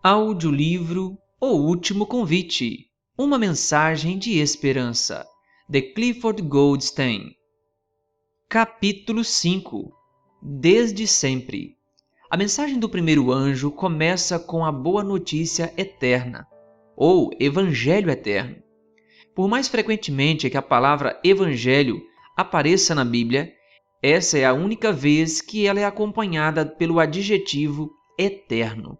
Audiolivro O Último Convite. Uma mensagem de esperança. De Clifford Goldstein. Capítulo 5. Desde sempre. A mensagem do primeiro anjo começa com a boa notícia eterna, ou Evangelho eterno. Por mais frequentemente que a palavra Evangelho apareça na Bíblia, essa é a única vez que ela é acompanhada pelo adjetivo eterno,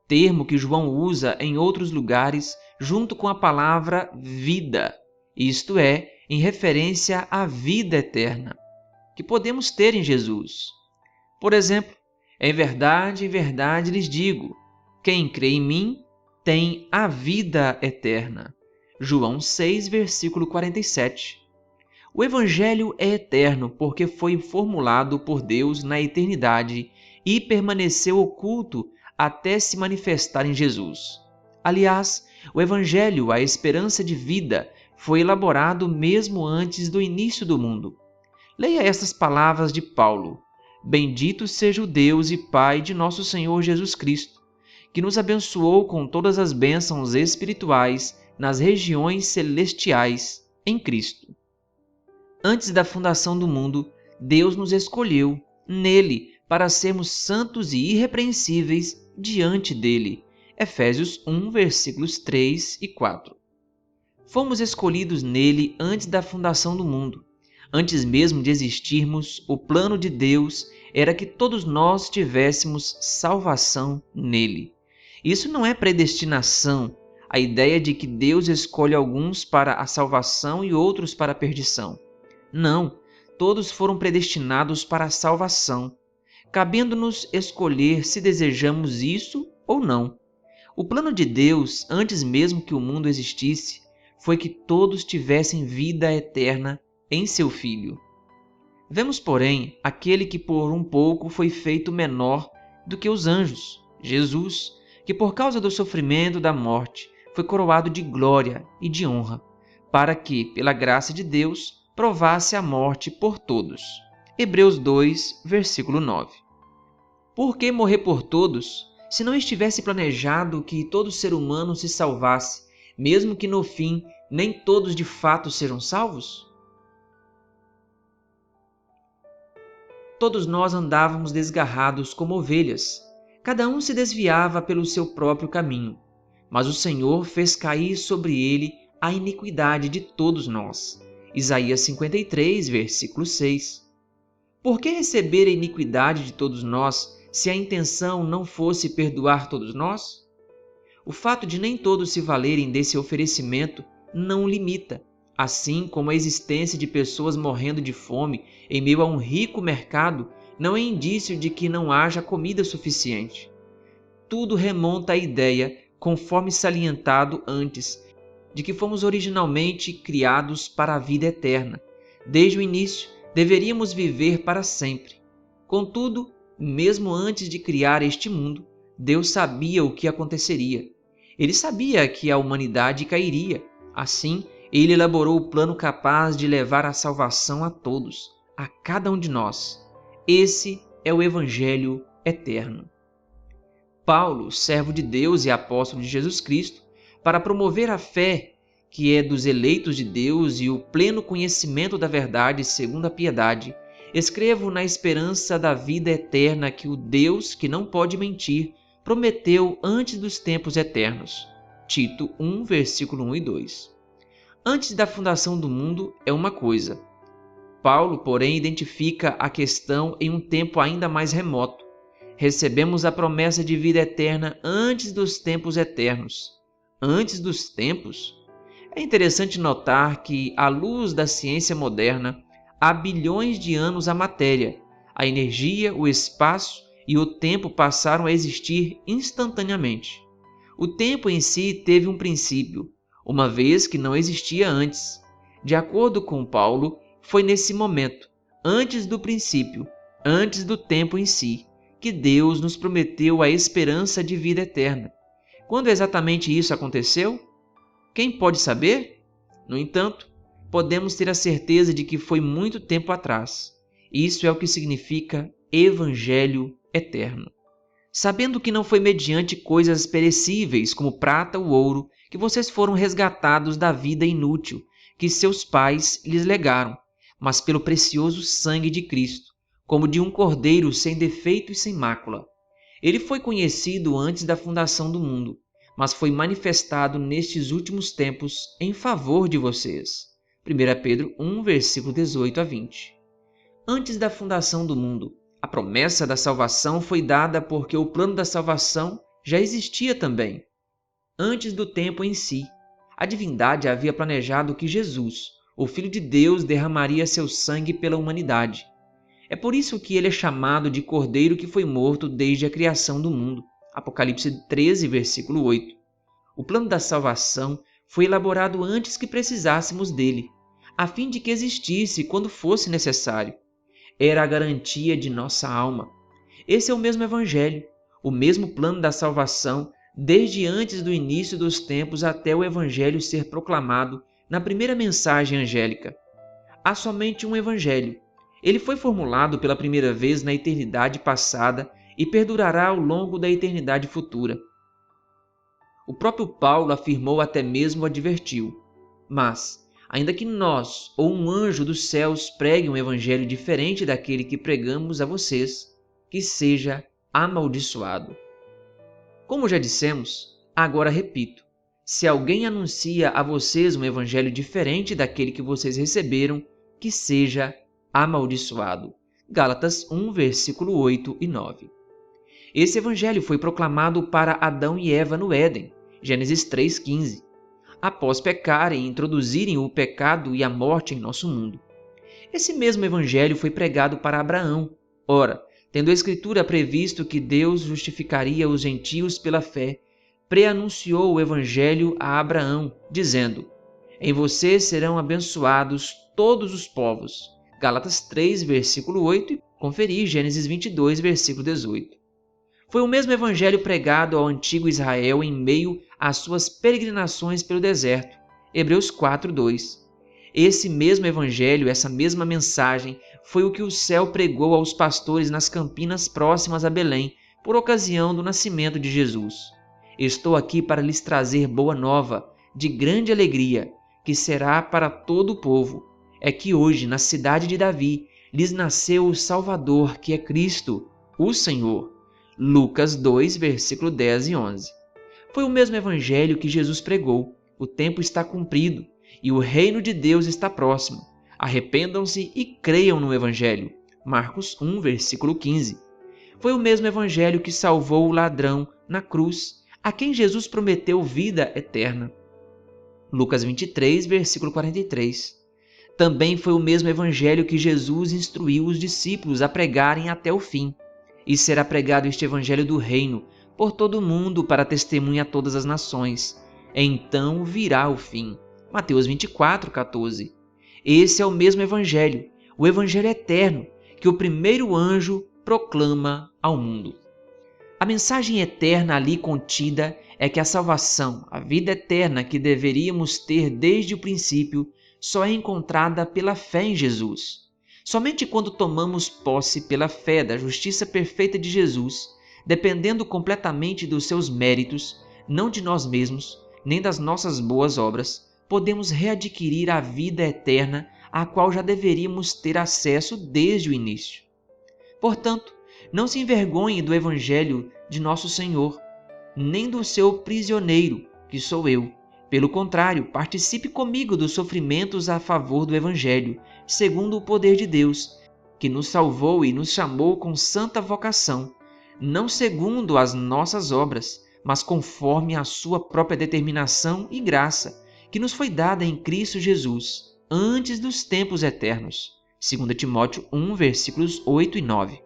termo que João usa em outros lugares junto com a palavra vida, isto é, em referência à vida eterna, que podemos ter em Jesus. Por exemplo, em verdade lhes digo, quem crê em mim tem a vida eterna. João 6, versículo 47. O Evangelho é eterno porque foi formulado por Deus na eternidade e permaneceu oculto até se manifestar em Jesus. Aliás, o Evangelho, a esperança de vida, foi elaborado mesmo antes do início do mundo. Leia estas palavras de Paulo: Bendito seja o Deus e Pai de nosso Senhor Jesus Cristo, que nos abençoou com todas as bênçãos espirituais nas regiões celestiais em Cristo. Antes da fundação do mundo, Deus nos escolheu nele para sermos santos e irrepreensíveis diante dele. Efésios 1, versículos 3 e 4. Fomos escolhidos nele antes da fundação do mundo. Antes mesmo de existirmos, o plano de Deus era que todos nós tivéssemos salvação nele. Isso não é predestinação, a ideia de que Deus escolhe alguns para a salvação e outros para a perdição. Não, todos foram predestinados para a salvação, cabendo-nos escolher se desejamos isso ou não. O plano de Deus, antes mesmo que o mundo existisse, foi que todos tivessem vida eterna em seu Filho. Vemos, porém, aquele que por um pouco foi feito menor do que os anjos, Jesus, que por causa do sofrimento da morte foi coroado de glória e de honra, para que, pela graça de Deus, provasse a morte por todos. Hebreus 2, versículo 9. Por que morrer por todos, se não estivesse planejado que todo ser humano se salvasse, mesmo que no fim nem todos de fato sejam salvos? Todos nós andávamos desgarrados como ovelhas. Cada um se desviava pelo seu próprio caminho, mas o Senhor fez cair sobre ele a iniquidade de todos nós. Isaías 53, versículo 6. Por que receber a iniquidade de todos nós, se a intenção não fosse perdoar todos nós? O fato de nem todos se valerem desse oferecimento não limita, assim como a existência de pessoas morrendo de fome em meio a um rico mercado não é indício de que não haja comida suficiente. Tudo remonta à ideia, conforme salientado antes, de que fomos originalmente criados para a vida eterna. Desde o início, deveríamos viver para sempre. Contudo, mesmo antes de criar este mundo, Deus sabia o que aconteceria. Ele sabia que a humanidade cairia. Assim, ele elaborou o plano capaz de levar a salvação a todos, a cada um de nós. Esse é o Evangelho eterno. Paulo, servo de Deus e apóstolo de Jesus Cristo, para promover a fé que é dos eleitos de Deus e o pleno conhecimento da verdade segundo a piedade, escrevo na esperança da vida eterna que o Deus, que não pode mentir, prometeu antes dos tempos eternos. Tito 1, versículo 1 e 2. Antes da fundação do mundo é uma coisa. Paulo, porém, identifica a questão em um tempo ainda mais remoto. Recebemos a promessa de vida eterna antes dos tempos eternos. Antes dos tempos? É interessante notar que, à luz da ciência moderna, há bilhões de anos a matéria, a energia, o espaço e o tempo passaram a existir instantaneamente. O tempo em si teve um princípio, uma vez que não existia antes. De acordo com Paulo, foi nesse momento, antes do princípio, antes do tempo em si, que Deus nos prometeu a esperança de vida eterna. Quando exatamente isso aconteceu? Quem pode saber? No entanto, podemos ter a certeza de que foi muito tempo atrás. Isso é o que significa Evangelho eterno. sabendo que não foi mediante coisas perecíveis como prata ou ouro que vocês foram resgatados da vida inútil que seus pais lhes legaram, mas pelo precioso sangue de Cristo, como de um cordeiro sem defeito e sem mácula. Ele foi conhecido antes da fundação do mundo, mas foi manifestado nestes últimos tempos em favor de vocês. 1 Pedro 1, versículo 18 a 20. Antes da fundação do mundo, a promessa da salvação foi dada porque o plano da salvação já existia também. Antes do tempo em si, a divindade havia planejado que Jesus, o Filho de Deus, derramaria seu sangue pela humanidade. É por isso que ele é chamado de Cordeiro que foi morto desde a criação do mundo. Apocalipse 13, versículo 8. O plano da salvação foi elaborado antes que precisássemos dele, a fim de que existisse quando fosse necessário. Era a garantia de nossa alma. Esse é o mesmo Evangelho, o mesmo plano da salvação, desde antes do início dos tempos até o Evangelho ser proclamado na primeira mensagem angélica. Há somente um Evangelho. Ele foi formulado pela primeira vez na eternidade passada e perdurará ao longo da eternidade futura. O próprio Paulo afirmou, até mesmo advertiu: mas, ainda que nós ou um anjo dos céus pregue um evangelho diferente daquele que pregamos a vocês, que seja amaldiçoado. Como já dissemos, agora repito: se alguém anuncia a vocês um evangelho diferente daquele que vocês receberam, que seja amaldiçoado. Gálatas 1, versículo 8 e 9. Esse evangelho foi proclamado para Adão e Eva no Éden, Gênesis 3,15, após pecarem e introduzirem o pecado e a morte em nosso mundo. Esse mesmo evangelho foi pregado para Abraão. Ora, tendo a Escritura previsto que Deus justificaria os gentios pela fé, preanunciou o evangelho a Abraão, dizendo: em você serão abençoados todos os povos. Gálatas 3, versículo 8 e conferir Gênesis 22, versículo 18. Foi o mesmo evangelho pregado ao antigo Israel em meio às suas peregrinações pelo deserto. Hebreus 4, 2. Esse mesmo evangelho, essa mesma mensagem, foi o que o céu pregou aos pastores nas campinas próximas a Belém, por ocasião do nascimento de Jesus. Estou aqui para lhes trazer boa nova, de grande alegria, que será para todo o povo. É que hoje, na cidade de Davi, lhes nasceu o Salvador, que é Cristo, o Senhor. Lucas 2, versículo 10 e 11. Foi o mesmo evangelho que Jesus pregou. O tempo está cumprido e o reino de Deus está próximo. Arrependam-se e creiam no evangelho. Marcos 1, versículo 15. Foi o mesmo evangelho que salvou o ladrão na cruz, a quem Jesus prometeu vida eterna. Lucas 23, versículo 43. Também foi o mesmo evangelho que Jesus instruiu os discípulos a pregarem até o fim. E será pregado este evangelho do reino por todo o mundo para testemunha a todas as nações. Então virá o fim. Mateus 24, 14. Esse é o mesmo evangelho, o evangelho eterno, que o primeiro anjo proclama ao mundo. A mensagem eterna ali contida é que a salvação, a vida eterna que deveríamos ter desde o princípio, só é encontrada pela fé em Jesus. Somente quando tomamos posse pela fé da justiça perfeita de Jesus, dependendo completamente dos seus méritos, não de nós mesmos, nem das nossas boas obras, podemos readquirir a vida eterna à qual já deveríamos ter acesso desde o início. Portanto, não se envergonhe do Evangelho de nosso Senhor, nem do seu prisioneiro, que sou eu. Pelo contrário, participe comigo dos sofrimentos a favor do Evangelho, segundo o poder de Deus, que nos salvou e nos chamou com santa vocação, não segundo as nossas obras, mas conforme a sua própria determinação e graça, que nos foi dada em Cristo Jesus, antes dos tempos eternos. 2 Timóteo 1, versículos 8 e 9.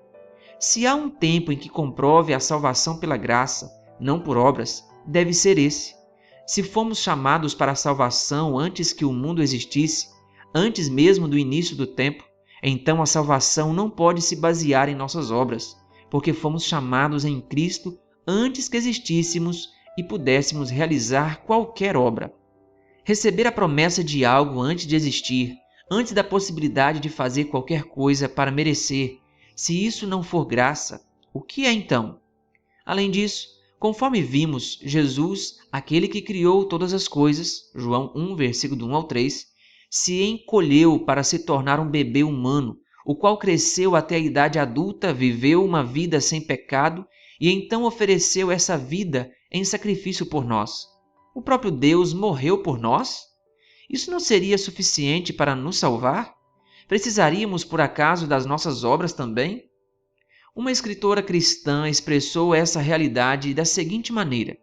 Se há um tempo em que comprove a salvação pela graça, não por obras, deve ser esse. Se fomos chamados para a salvação antes que o mundo existisse, antes mesmo do início do tempo, então a salvação não pode se basear em nossas obras, porque fomos chamados em Cristo antes que existíssemos e pudéssemos realizar qualquer obra. Receber a promessa de algo antes de existir, antes da possibilidade de fazer qualquer coisa para merecer, se isso não for graça, o que é então? Além disso, conforme vimos, Jesus, aquele que criou todas as coisas, João 1, versículo do 1 ao 3, se encolheu para se tornar um bebê humano, o qual cresceu até a idade adulta, viveu uma vida sem pecado e então ofereceu essa vida em sacrifício por nós. O próprio Deus morreu por nós? Isso não seria suficiente para nos salvar? Precisaríamos, por acaso, das nossas obras também? Uma escritora cristã expressou essa realidade da seguinte maneira: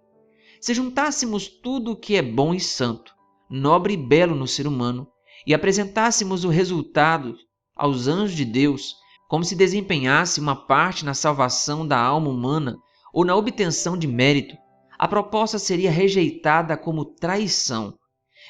se juntássemos tudo o que é bom e santo, nobre e belo no ser humano, e apresentássemos o resultado aos anjos de Deus, como se desempenhasse uma parte na salvação da alma humana ou na obtenção de mérito, a proposta seria rejeitada como traição.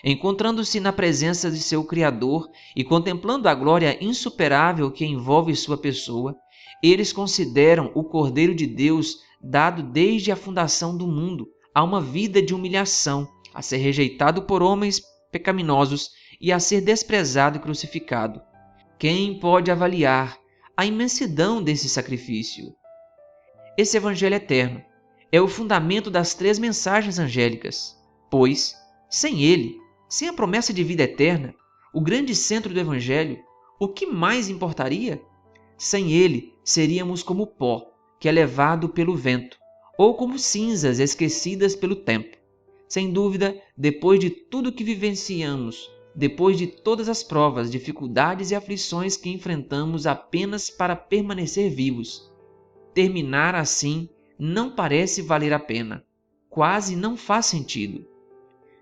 Encontrando-se na presença de seu Criador e contemplando a glória insuperável que envolve sua pessoa, eles consideram o Cordeiro de Deus dado desde a fundação do mundo a uma vida de humilhação, a ser rejeitado por homens pecaminosos e a ser desprezado e crucificado. Quem pode avaliar a imensidão desse sacrifício? Esse Evangelho eterno é o fundamento das 3 mensagens angélicas, pois, sem ele, sem a promessa de vida eterna, o grande centro do Evangelho, o que mais importaria? Sem ele, seríamos como pó que é levado pelo vento, ou como cinzas esquecidas pelo tempo. Sem dúvida, depois de tudo que vivenciamos, depois de todas as provas, dificuldades e aflições que enfrentamos apenas para permanecer vivos, terminar assim não parece valer a pena. Quase não faz sentido.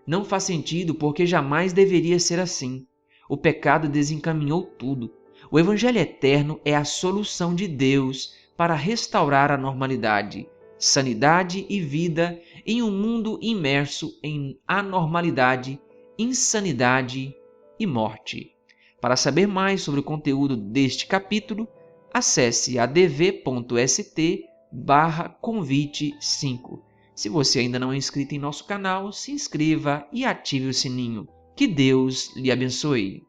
Não faz sentido porque jamais deveria ser assim. O pecado desencaminhou tudo. O Evangelho eterno é a solução de Deus para restaurar a normalidade, sanidade e vida em um mundo imerso em anormalidade, insanidade e morte. Para saber mais sobre o conteúdo deste capítulo, acesse adv.st/convite5. Se você ainda não é inscrito em nosso canal, se inscreva e ative o sininho. Que Deus lhe abençoe.